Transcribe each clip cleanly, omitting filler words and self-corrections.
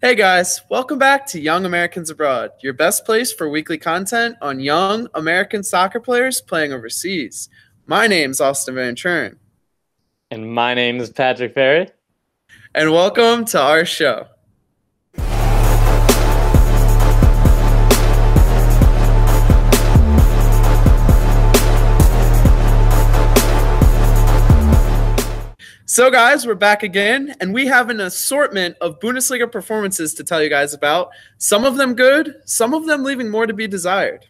Hey guys, welcome back to Young Americans Abroad, your best place for weekly content on young American soccer players playing overseas. My name's Austin Van Churn, And my name is Patrick Ferry. and welcome to our show. So guys, we're back again, and we have an assortment of Bundesliga performances to tell you guys about. Some of them good, some of them leaving more to be desired.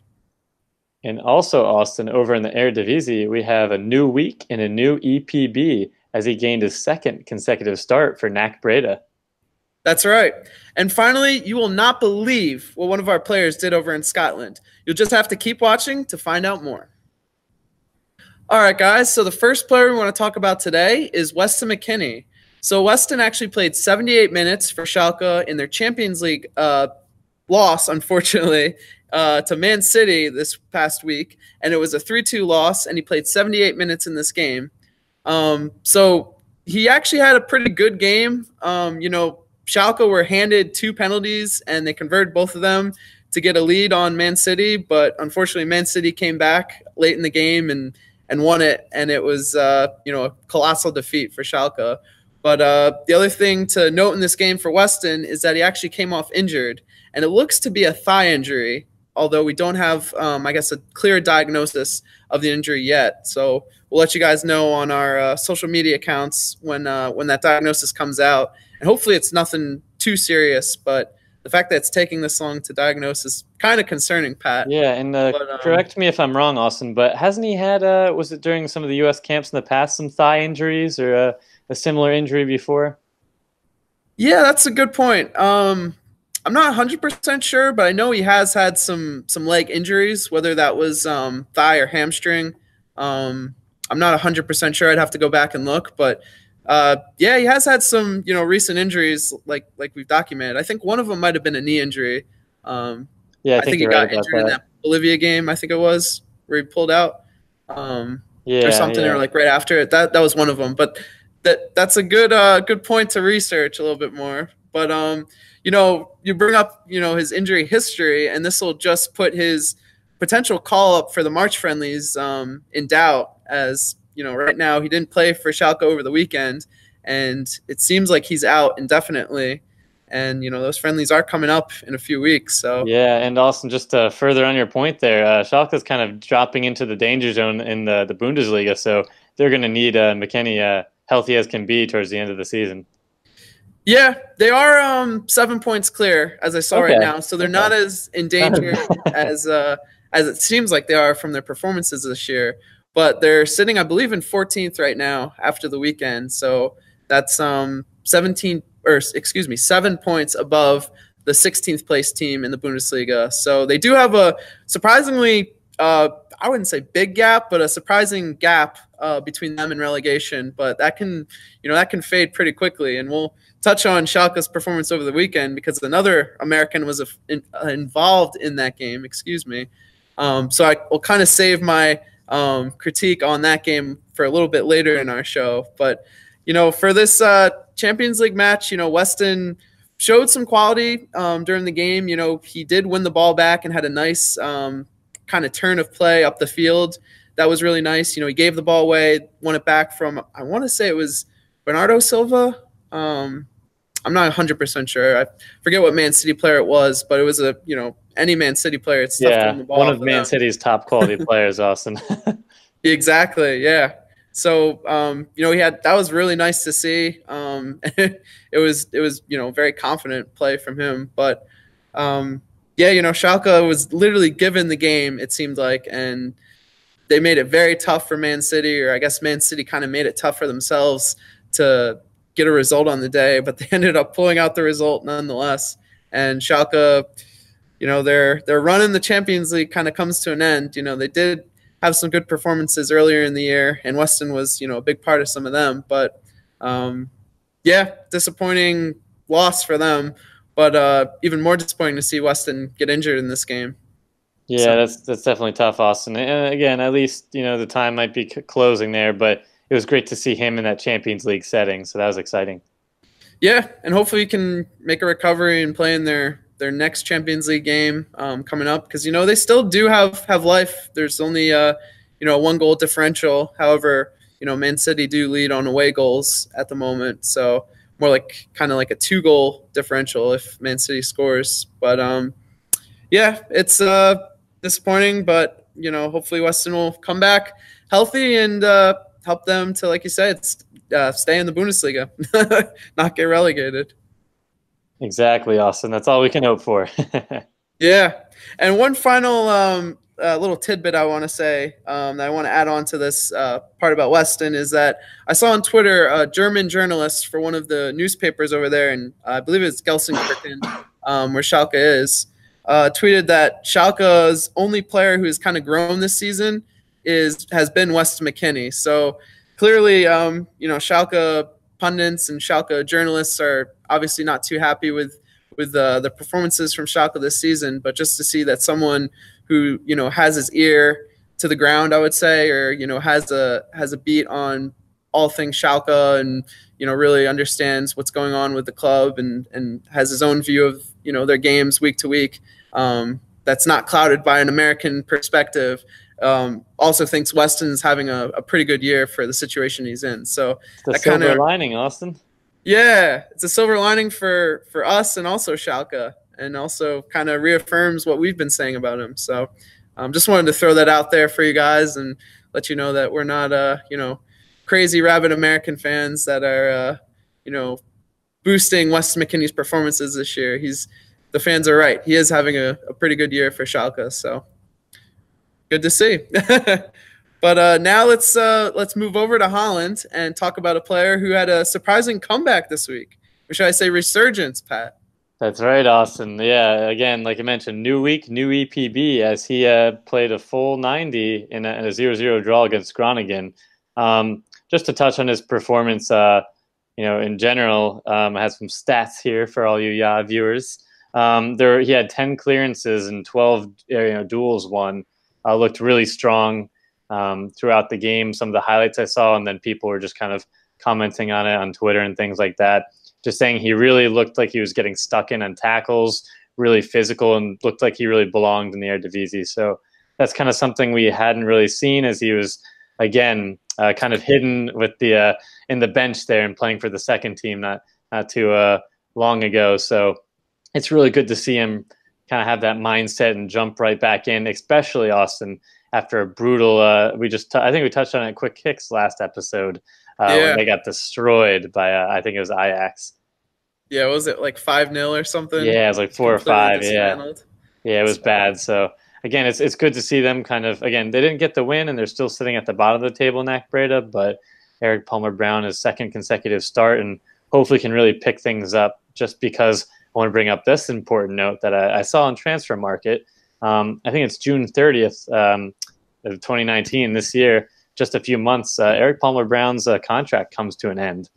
And also, Austin, over in the Eredivisie, we have a new week and a new EPB as he gained his second consecutive start for NAC Breda. That's right. And finally, you will not believe what one of our players did over in Scotland. You'll just have to keep watching to find out more. All right, guys, so the first player we want to talk about today is Weston McKennie. So Weston actually played 78 minutes for Schalke in their Champions League loss, unfortunately, to Man City this past week, and it was a 3-2 loss, and he played 78 minutes in this game. So he actually had a pretty good game. Schalke were handed 2 penalties, and they converted both of them to get a lead on Man City, but unfortunately Man City came back late in the game and won it, and it was a colossal defeat for Schalke. But the other thing to note in this game for Weston is that he actually came off injured, and it looks to be a thigh injury, although we don't have, I guess, a clear diagnosis of the injury yet. So we'll let you guys know on our social media accounts when that diagnosis comes out, and hopefully it's nothing too serious, but the fact that it's taking this long to diagnose is kind of concerning, Pat. Yeah, and correct me if I'm wrong, Austin, but hasn't he had, was it during some of the U.S. camps in the past, some thigh injuries or a similar injury before? Yeah, that's a good point. I'm not 100% sure, but I know he has had some leg injuries, whether that was thigh or hamstring. I'm not 100% sure. I'd have to go back and look, but yeah, he has had some recent injuries like we've documented. I think one of them might have been a knee injury. Yeah, I think he got injured in that Bolivia game. I think it was where he pulled out, or something, or like right after it. That was one of them. But that's a good point to research a little bit more. But you bring up his injury history, and this will just put his potential call up for the March friendlies in doubt, as right now he didn't play for Schalke over the weekend, and it seems like he's out indefinitely. And those friendlies are coming up in a few weeks. So yeah, and Austin, just further on your point there, Schalke's kind of dropping into the danger zone in the Bundesliga, so they're going to need McKennie healthy as can be towards the end of the season. Yeah, they are 7 points clear, as I saw right now, so they're not as in danger as it seems like they are from their performances this year. But they're sitting, I believe, in 14th right now after the weekend. So that's 7 points above the 16th place team in the Bundesliga. So they do have a surprisingly, I wouldn't say big gap, but a surprising gap between them and relegation. But that can fade pretty quickly. And we'll touch on Schalke's performance over the weekend because another American was involved in that game. Excuse me. So I will kind of save my critique on that game for a little bit later in our show. But for this Champions League match, Weston showed some quality during the game. He did win the ball back and had a nice kind of turn of play up the field. That was really nice. He gave the ball away, won it back from, I want to say it was Bernardo Silva. I'm not 100% sure. I forget what Man City player it was, but it was any Man City player. It's tough to win the ball. One of Man City's top quality players, Austin. Exactly. Yeah. So, that was really nice to see. It was very confident play from him. But, Schalke was literally given the game, it seemed like, and they made it very tough for Man City, or I guess Man City kind of made it tough for themselves to get a result on the day, but they ended up pulling out the result nonetheless. And Schalke, their run in the Champions League kind of comes to an end. They did have some good performances earlier in the year, and Weston was, a big part of some of them. But, disappointing loss for them. But even more disappointing to see Weston get injured in this game. Yeah, that's definitely tough, Austin. And again, at least, the time might be closing there, but it was great to see him in that Champions League setting, so that was exciting. Yeah, and hopefully you can make a recovery and play in their next Champions League game coming up, because they still do have life. There's only a 1 goal differential. However, Man City do lead on away goals at the moment, so more like kind of like a 2 goal differential if Man City scores. But yeah, it's disappointing, but hopefully Weston will come back healthy and help them to, like you said, stay in the Bundesliga, not get relegated. Exactly, Austin. That's all we can hope for. Yeah, and one final little tidbit I want to say that I want to add on to this part about Weston is that I saw on Twitter a German journalist for one of the newspapers over there, and I believe it's Gelsenkirchen, where Schalke is, tweeted that Schalke's only player who has kind of grown this season has been Weston McKennie. So clearly, Schalke pundits and Schalke journalists are obviously not too happy with the performances from Schalke this season. But just to see that someone who has his ear to the ground, I would say, or has a beat on all things Schalke and really understands what's going on with the club and has his own view of their games week to week. That's not clouded by an American perspective. Also thinks Weston's having a pretty good year for the situation he's in. So the silver lining, Austin. Yeah, it's a silver lining for us and also Schalke, and also kind of reaffirms what we've been saying about him. So just wanted to throw that out there for you guys and let you know that we're not crazy rabid American fans that are boosting Weston McKennie's performances this year. The fans are right. He is having a pretty good year for Schalke, so good to see. But now let's move over to Holland and talk about a player who had a surprising comeback this week. Or should I say resurgence, Pat? That's right, Austin. Yeah, again, like I mentioned, new week, new EPB, as he played a full 90 in a 0-0 draw against Groningen. Just to touch on his performance, in general, I have some stats here for all you viewers. He had 10 clearances and 12 duels won. Looked really strong throughout the game. Some of the highlights I saw, and then people were just kind of commenting on it on Twitter and things like that, just saying he really looked like he was getting stuck in on tackles, really physical, and looked like he really belonged in the Eredivisie. So that's kind of something we hadn't really seen, as he was, again, kind of hidden with the in the bench there and playing for the second team not too long ago. So it's really good to see him kind of have that mindset and jump right back in, especially Austin, after a brutal I think we touched on it Quick Kicks last episode when they got destroyed by I think it was Ajax. Yeah, was it like 5-0 or something? Yeah, it was like 4 or 5. Yeah, it was bad. So again, it's good to see them kind of, again, they didn't get the win and they're still sitting at the bottom of the table in NAC Breda, but Erik Palmer-Brown, his second consecutive start, and hopefully can really pick things up. Just because I want to bring up this important note that I saw on Transfer Market. I think it's June 30th of 2019, this year, just a few months, Erik Palmer-Brown's contract comes to an end.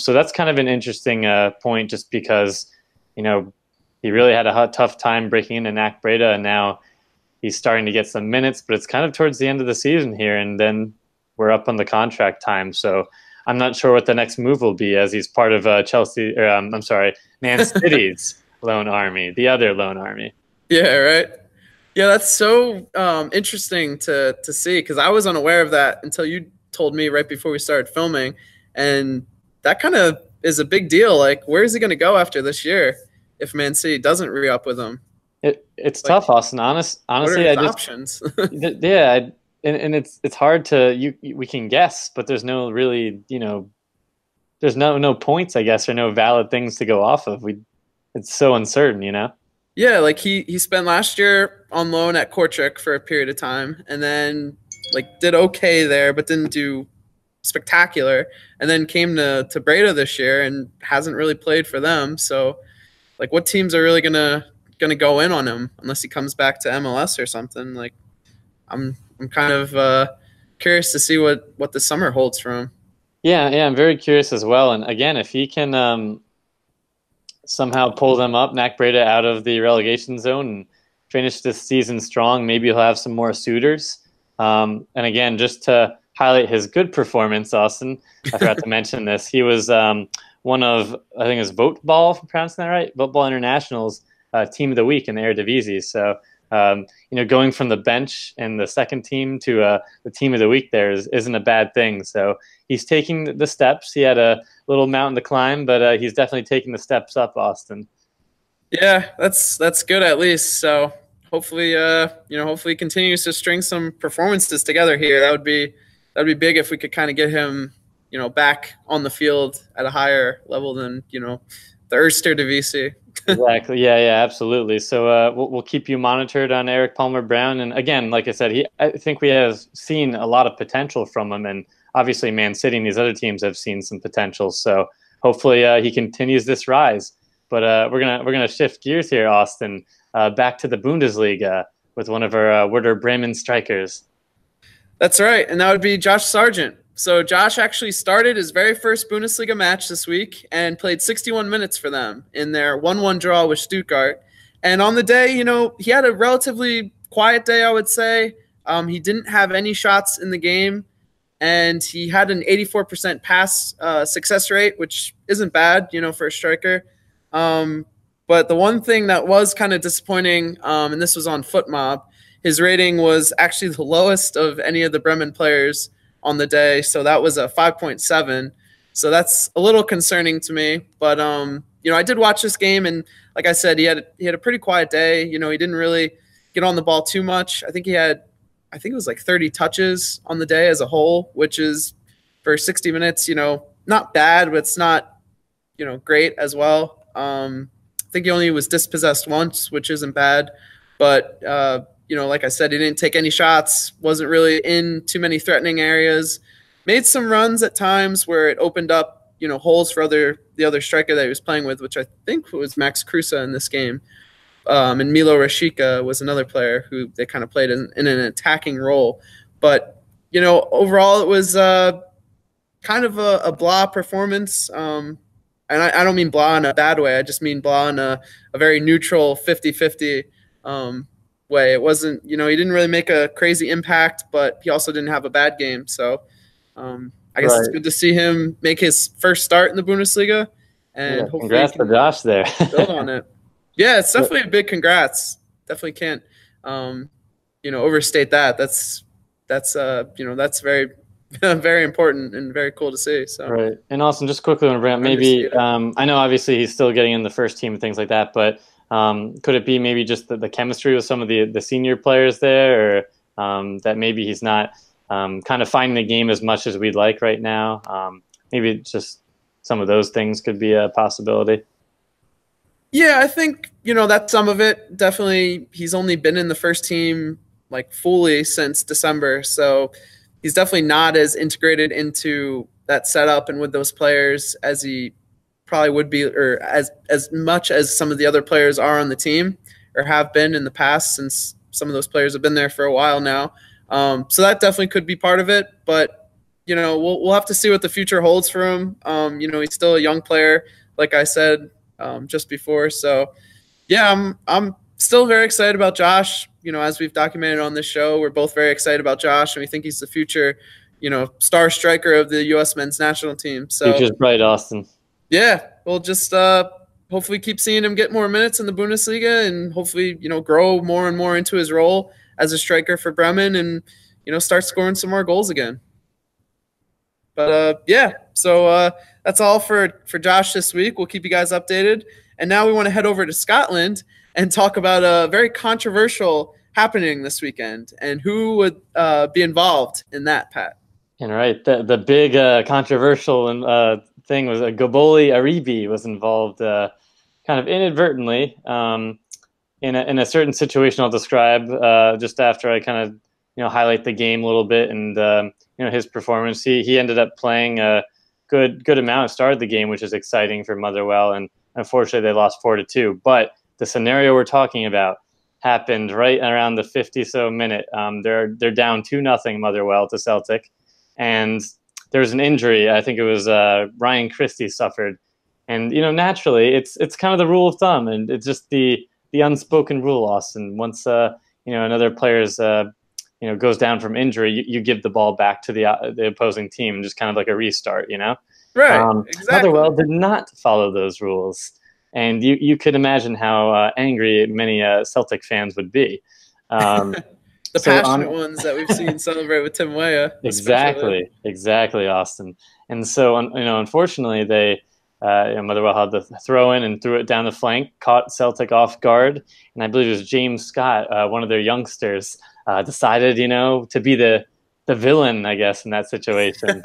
So that's kind of an interesting point, just because, he really had a tough time breaking into NAC Breda, and now he's starting to get some minutes, but it's kind of towards the end of the season here, and then we're up on the contract time. So I'm not sure what the next move will be, as he's part of Man City's loan army, the other loan army. Yeah, right. Yeah, that's so interesting to see, because I was unaware of that until you told me right before we started filming, and that kind of is a big deal. Like, where is he going to go after this year if Man City doesn't re-up with him? It's tough, Austin. Honestly, what are his options? Yeah, and it's hard to we can guess, but there's no really there's no points, I guess, or no valid things to go off of. It's so uncertain, Yeah, like he spent last year on loan at Kortrijk for a period of time, and then did okay there, but didn't do spectacular, and then came to Breda this year and hasn't really played for them. So what teams are really gonna go in on him unless he comes back to MLS or something? I'm kind of curious to see what the summer holds for him. Yeah, I'm very curious as well. And again, if he can somehow pull them up, NAC Breda, out of the relegation zone and finish this season strong, maybe he'll have some more suitors. And again, just to highlight his good performance, Austin, I forgot to mention this. He was one of, I think it's Voteball, if I'm pronouncing that right, Voteball International's Team of the Week in the Eredivisie. So, going from the bench and the second team to the Team of the Week there isn't a bad thing. So he's taking the steps. He had a little mountain to climb, but he's definitely taking the steps up, Austin. Yeah, that's good at least. So hopefully, hopefully he continues to string some performances together here. That'd be big if we could kind of get him, back on the field at a higher level than, the Eredivisie. Exactly. Yeah, absolutely. So we'll keep you monitored on Erik Palmer-Brown. And again, like I said, I think we have seen a lot of potential from him. And obviously Man City and these other teams have seen some potential. So hopefully he continues this rise. But we're gonna shift gears here, Austin, back to the Bundesliga with one of our Werder Bremen strikers. That's right. And that would be Josh Sargent. So Josh actually started his very first Bundesliga match this week and played 61 minutes for them in their 1-1 draw with Stuttgart. And on the day, he had a relatively quiet day, I would say. He didn't have any shots in the game, and he had an 84% pass success rate, which isn't bad, for a striker. But the one thing that was kind of disappointing, and this was on FootMob, his rating was actually the lowest of any of the Bremen players on the day, so that was a 5.7. So that's a little concerning to me. But I did watch this game, and like I said, he had a pretty quiet day. He didn't really get on the ball too much. I think it was like 30 touches on the day as a whole, which is for 60 minutes, not bad, but it's not, great as well. I think he only was dispossessed once, which isn't bad, but like I said, he didn't take any shots, wasn't really in too many threatening areas, made some runs at times where it opened up, holes for the other striker that he was playing with, which I think was Max Kruse in this game. And Milo Rashica was another player who they kind of played in an attacking role. But, overall it was kind of a blah performance. And I don't mean blah in a bad way. I just mean blah in a very neutral 50-50 way. It wasn't, he didn't really make a crazy impact, but he also didn't have a bad game. So I guess It's good to see him make his first start in the Bundesliga. And hopefully congrats to Josh there. build on it. Yeah, it's definitely a big congrats. Definitely can't, overstate that. That's very, very important and very cool to see. So right. And also, just quickly want to bring up maybe I know obviously he's still getting in the first team and things like that, but could it be maybe just the chemistry with some of the senior players there, or that maybe he's not kind of finding the game as much as we'd like right now? Maybe just some of those things could be a possibility. Yeah, I think, that's some of it. Definitely, he's only been in the first team like fully since December, so he's definitely not as integrated into that setup and with those players as he probably would be, or as much as some of the other players are on the team or have been in the past, since some of those players have been there for a while now. So that definitely could be part of it, but we'll have to see what the future holds for him. He's still a young player, like I said just before. So yeah, I'm still very excited about Josh. As we've documented on this show, we're both very excited about Josh, and we think he's the future, star striker of the U.S. men's national team. So future's bright, Austin. Yeah, we'll just hopefully keep seeing him get more minutes in the Bundesliga, and hopefully, grow more and more into his role as a striker for Bremen, and, start scoring some more goals again. But yeah, so that's all for Josh this week. We'll keep you guys updated. And now we want to head over to Scotland and talk about a very controversial happening this weekend, and who would be involved in that, Pat. And right, the big controversial thing was Gboly Ariyibi was involved kind of inadvertently in a certain situation I'll describe just after I kind of highlight the game a little bit and his performance. He ended up playing a good amount, started the game, which is exciting for Motherwell, and unfortunately they lost 4-2. But the scenario we're talking about happened right around the 50-so minute. They're down 2-0 Motherwell to Celtic, and there was an injury. I think it was Ryan Christie suffered, and naturally it's kind of the rule of thumb, and it's just the unspoken rule, Austin. Once another player's goes down from injury, you give the ball back to the opposing team, just kind of like a restart, Right, exactly. Motherwell did not follow those rules. And you could imagine how angry many Celtic fans would be. The passionate ones that we've seen celebrate with Tim Weah, especially. Exactly, Austin. And so, unfortunately, they Motherwell had the throw in and threw it down the flank, caught Celtic off guard, and I believe it was James Scott, one of their youngsters, decided to be the villain, I guess, in that situation,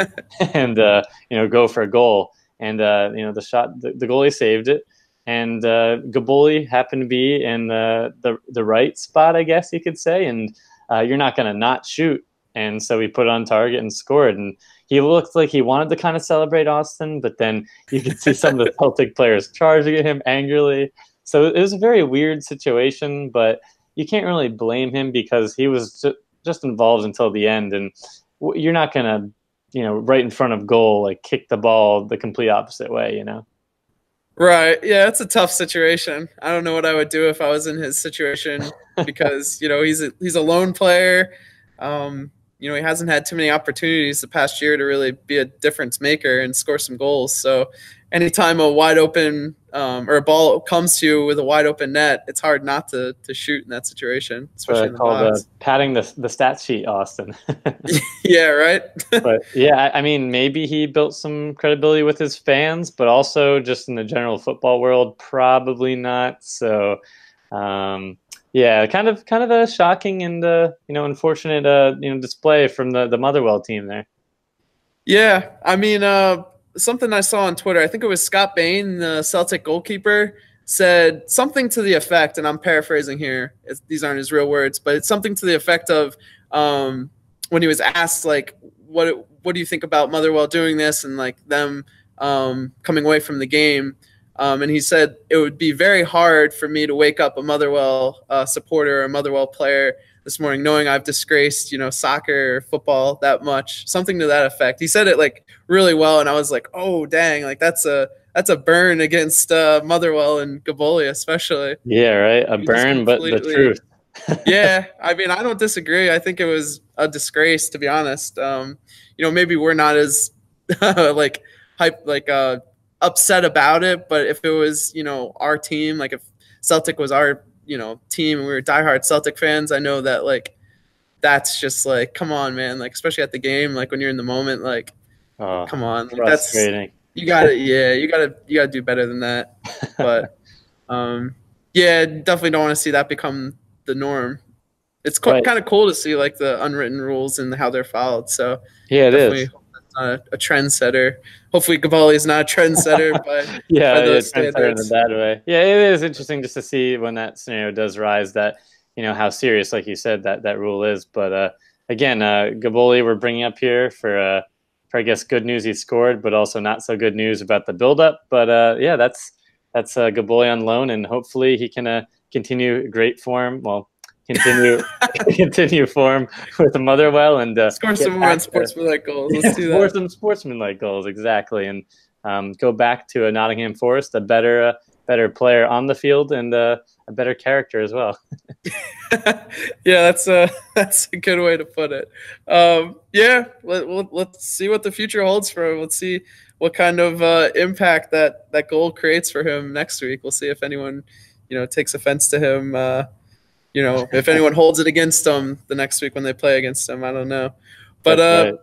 and go for a goal. And the shot, the goalie saved it. And Gboly happened to be in the right spot, I guess you could say. And you're not going to not shoot. And so he put it on target and scored. And he looked like he wanted to kind of celebrate Austin, but then you could see some of the Celtic players charging at him angrily. So it was a very weird situation, but you can't really blame him because he was just involved until the end. And you're not going to, right in front of goal, like kick the ball the complete opposite way, Right. Yeah, it's a tough situation. I don't know what I would do if I was in his situation because, he's a lone player. He hasn't had too many opportunities the past year to really be a difference maker and score some goals. So anytime a wide open or a ball comes to you with a wide open net, it's hard not to shoot in that situation, especially in the box. Padding the stat sheet, Austin. Yeah, right. But yeah, I mean, maybe he built some credibility with his fans, but also just in the general football world, probably not. So, yeah, kind of a shocking and unfortunate display from the Motherwell team there. Yeah, I mean, something I saw on Twitter, I think it was Scott Bain, the Celtic goalkeeper, said something to the effect, and I'm paraphrasing here, these aren't his real words, but it's something to the effect of when he was asked, like, what do you think about Motherwell doing this and, like, them coming away from the game? And he said, it would be very hard for me to wake up a Motherwell supporter or a Motherwell player this morning knowing I've disgraced, soccer or football that much, something to that effect. He said it like really well, and I was like, oh, dang, like that's a burn against Motherwell and Gboly especially. Yeah, right, a burn, but the truth. Yeah, I mean, I don't disagree. I think it was a disgrace, to be honest. Maybe we're not as upset about it, but if it was, our team, like if Celtic was our team and we were diehard Celtic fans, I know that like that's just like, come on, man, like especially at the game, like when you're in the moment, like come on, like, that's you gotta do better than that. But yeah, definitely don't want to see that become the norm. It's kind of cool to see like the unwritten rules and how they're followed. So yeah, it is. A trendsetter. Hopefully Gboly is not a trendsetter, but yeah, trendsetter in a bad way. Yeah, it is interesting just to see when that scenario does rise that how serious, like you said, that rule is. But again, Gboly we're bringing up here for I guess good news he scored, but also not so good news about the build-up. But yeah, that's Gboly on loan, and hopefully he can continue great form. Well, continue form with the Motherwell and score some more unsportsmanlike goals. Let's do that. Score some sportsmanlike goals, exactly, and go back to a Nottingham Forest, a better player on the field and a better character as well. Yeah, that's a good way to put it. Yeah, let's see what the future holds for him. Let's see what kind of impact that goal creates for him next week. We'll see if anyone takes offense to him. If anyone holds it against them the next week when they play against them, I don't know. But right.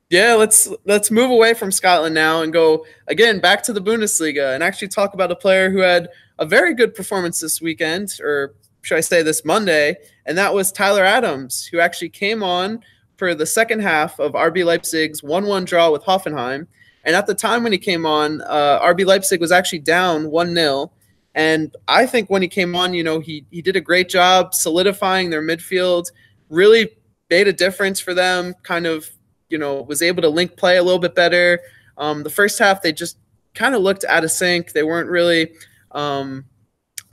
Yeah, let's move away from Scotland now and go again back to the Bundesliga and actually talk about a player who had a very good performance this weekend, or should I say this Monday, and that was Tyler Adams, who actually came on for the second half of RB Leipzig's 1-1 draw with Hoffenheim. And at the time when he came on, RB Leipzig was actually down 1-0. And I think when he came on, he did a great job solidifying their midfield, really made a difference for them, kind of, was able to link play a little bit better. The first half, they just kind of looked out of sync. They weren't really, I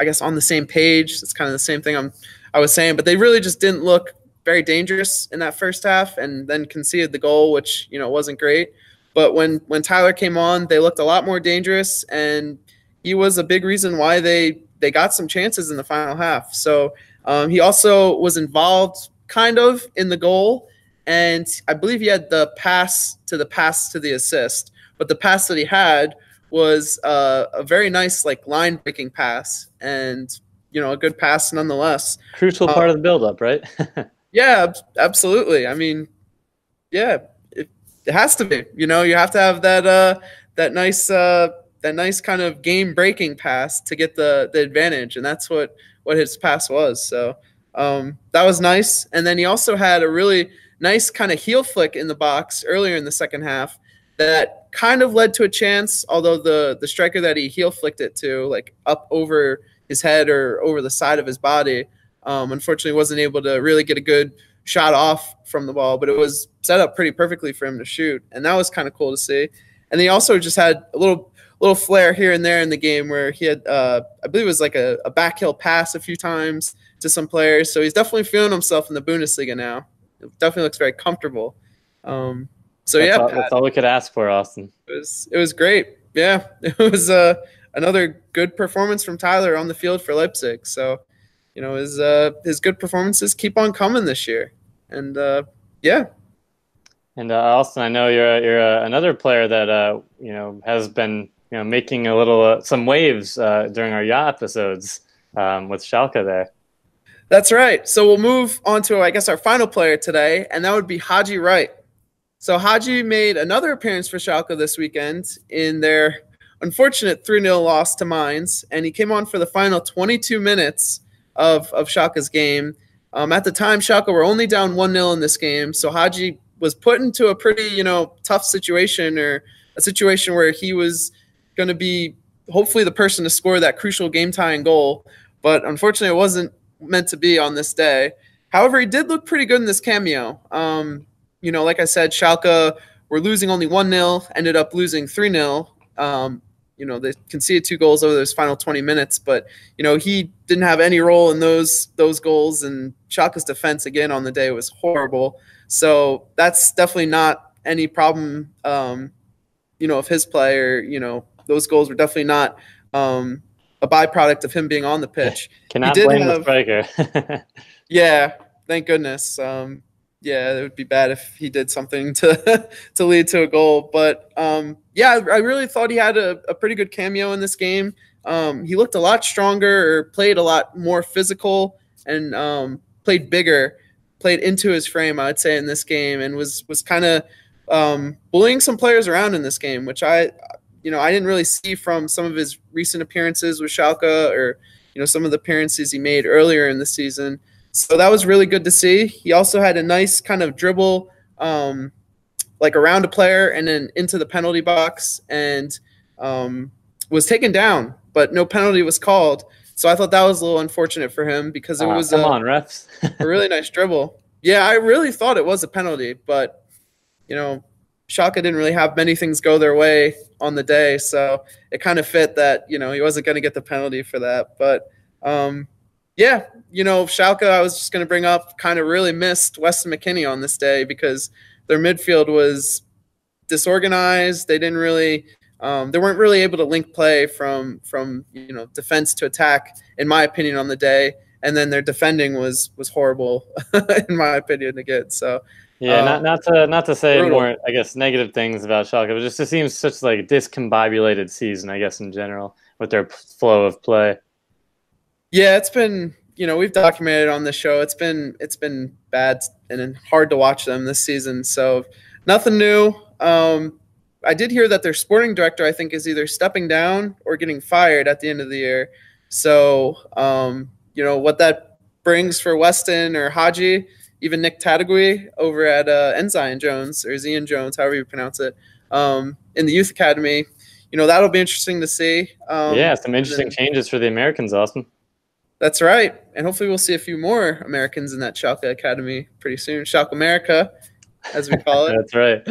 guess, on the same page. It's kind of the same thing I was saying, but they really just didn't look very dangerous in that first half, and then conceded the goal, which, wasn't great. But when Tyler came on, they looked a lot more dangerous, and he was a big reason why they got some chances in the final half. So he also was involved kind of in the goal, and I believe he had the pass to the assist, but the pass that he had was a very nice like line breaking pass, and a good pass nonetheless. Crucial part of the buildup, right? Yeah, absolutely. I mean, yeah, it has to be. You have to have that nice kind of game breaking pass to get the advantage, and that's what his pass was. So that was nice. And then he also had a really nice kind of heel flick in the box earlier in the second half that kind of led to a chance, although the striker that he heel flicked it to, like up over his head or over the side of his body, unfortunately wasn't able to really get a good shot off from the ball, but it was set up pretty perfectly for him to shoot, and that was kind of cool to see. And he also just had a little flair here and there in the game where he had, I believe it was like a back heel pass a few times to some players, so he's definitely feeling himself in the Bundesliga now. It definitely looks very comfortable. So that's all we could ask for, Austin. It was great. Yeah, it was another good performance from Tyler on the field for Leipzig. So, his good performances keep on coming this year, and yeah. And Austin, I know you're another player that has been making a little some waves during our yacht episodes with Schalke there. That's right. So we'll move on to, I guess, our final player today, and that would be Haji Wright. So Haji made another appearance for Schalke this weekend in their unfortunate 3-0 loss to Mainz, and he came on for the final 22 minutes of Schalke's game. At the time, Schalke were only down 1-0 in this game, so Haji was put into a pretty, tough situation, or a situation where he was going to be hopefully the person to score that crucial game-tying goal, but unfortunately it wasn't meant to be on this day. However, he did look pretty good in this cameo. Like I said, Schalke were losing only 1-0, ended up losing 3-0. They conceded 2 goals over those final 20 minutes, but he didn't have any role in those goals, and Schalke's defense again on the day was horrible. So that's definitely not any problem, of his play, or those goals were definitely not a byproduct of him being on the pitch. Cannot blame the striker. Yeah, thank goodness. Yeah, it would be bad if he did something to lead to a goal. But yeah, I really thought he had a pretty good cameo in this game. He looked a lot stronger, or played a lot more physical, and played bigger, played into his frame, I would say, in this game, and was kind of bullying some players around in this game, which I didn't really see from some of his recent appearances with Schalke, or some of the appearances he made earlier in the season. So that was really good to see. He also had a nice kind of dribble, like around a player and then into the penalty box, and was taken down, but no penalty was called. So I thought that was a little unfortunate for him, because it was come on, refs. a really nice dribble. Yeah, I really thought it was a penalty, but Schalke didn't really have many things go their way on the day, so it kind of fit that he wasn't going to get the penalty for that. But yeah, Schalke, I was just going to bring up, kind of really missed Weston McKennie on this day, because their midfield was disorganized. They didn't really, they weren't really able to link play from defense to attack, in my opinion, on the day. And then their defending was horrible, in my opinion, again. So yeah, not to say brutal. more, I guess, negative things about Schalke, but it seems such like a discombobulated season, I guess, in general, with their flow of play. Yeah, it's been, we've documented on this show. It's been bad and hard to watch them this season. So nothing new. I did hear that their sporting director, I think, is either stepping down or getting fired at the end of the year. So, what that brings for Weston or Haji, even Nick Tadagui over at Enzian Jones, or Zion Jones, however you pronounce it, in the youth academy, that'll be interesting to see. Yeah, some interesting changes for the Americans, Austin. That's right. And hopefully we'll see a few more Americans in that Schalke Academy pretty soon. Schalke America, as we call it. That's right.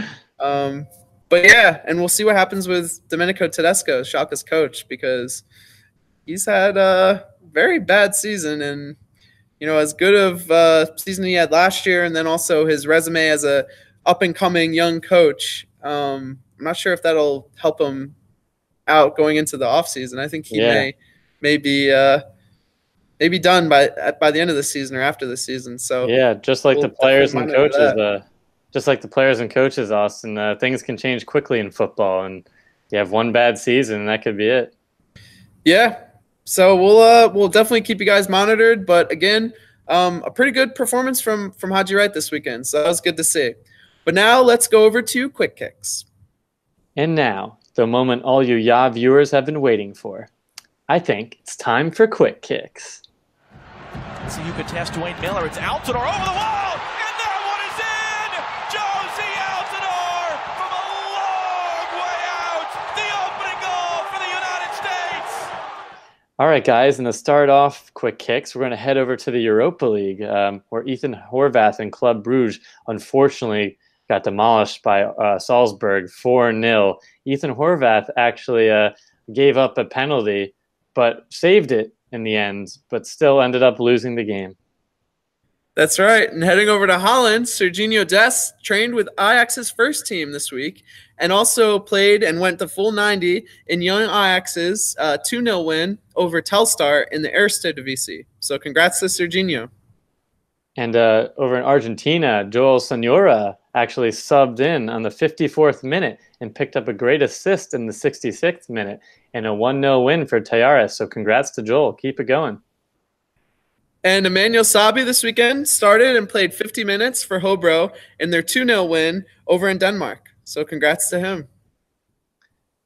But yeah, and we'll see what happens with Domenico Tedesco, Schalke's coach, because he's had a very bad season, and as good of a season he had last year, and then also his resume as a up-and-coming young coach. I'm not sure if that'll help him out going into the offseason. I think he may be done by the end of the season or after the season. So yeah, just like the players and coaches. just like the players and coaches, Austin, things can change quickly in football, and you have one bad season, and that could be it. Yeah. So we'll definitely keep you guys monitored. But again, a pretty good performance from Haji Wright this weekend. So that was good to see. But now let's go over to quick kicks. And now, the moment all you YA viewers have been waiting for. I think it's time for quick kicks. So you could test Dwayne Miller. It's Altidore over the wall, and that one is in! Josie Altidore from a long way out. The opening goal for the United States. All right, guys, and to start off quick kicks, we're going to head over to the Europa League, where Ethan Horvath and Club Brugge unfortunately got demolished by Salzburg 4-0. Ethan Horvath actually gave up a penalty, but saved it in the end, but still ended up losing the game. That's right. And heading over to Holland, Sergino Dest trained with Ajax's first team this week and also played and went the full 90 in young Ajax's 2-0 win over Telstar in the Eredivisie. So congrats to Sergino. And over in Argentina, Joel Sonora actually subbed in on the 54th minute and picked up a great assist in the 66th minute and a 1-0 win for Talleres. So congrats to Joel. Keep it going. And Emmanuel Sabbi this weekend started and played 50 minutes for Hobro in their 2-0 win over in Denmark. So congrats to him.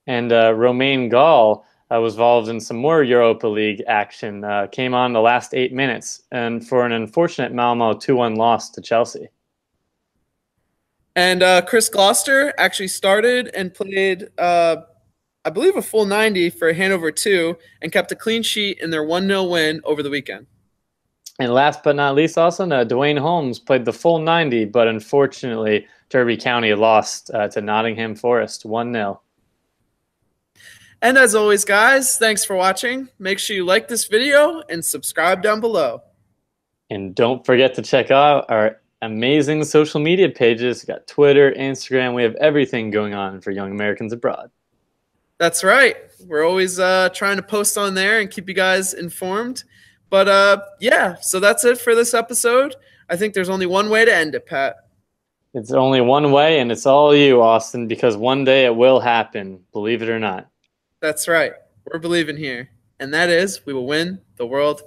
And Romain Gall was involved in some more Europa League action. Came on the last 8 minutes and for an unfortunate Malmo 2-1 loss to Chelsea. And Chris Gloster actually started and played, I believe, a full 90 for Hanover 2 and kept a clean sheet in their 1-0 win over the weekend. And last but not least, also, Duane Holmes played the full 90, but unfortunately, Derby County lost to Nottingham Forest 1-0. And as always, guys, thanks for watching. Make sure you like this video and subscribe down below. And don't forget to check out our amazing social media pages. We got Twitter, Instagram. We have everything going on for young Americans abroad. That's right. We're always trying to post on there and keep you guys informed. But yeah, so that's it for this episode. I think there's only one way to end it, Pat. It's only one way, and it's all you, Austin, because one day it will happen, believe it or not. That's right. We're believing here. And that is, we will win the World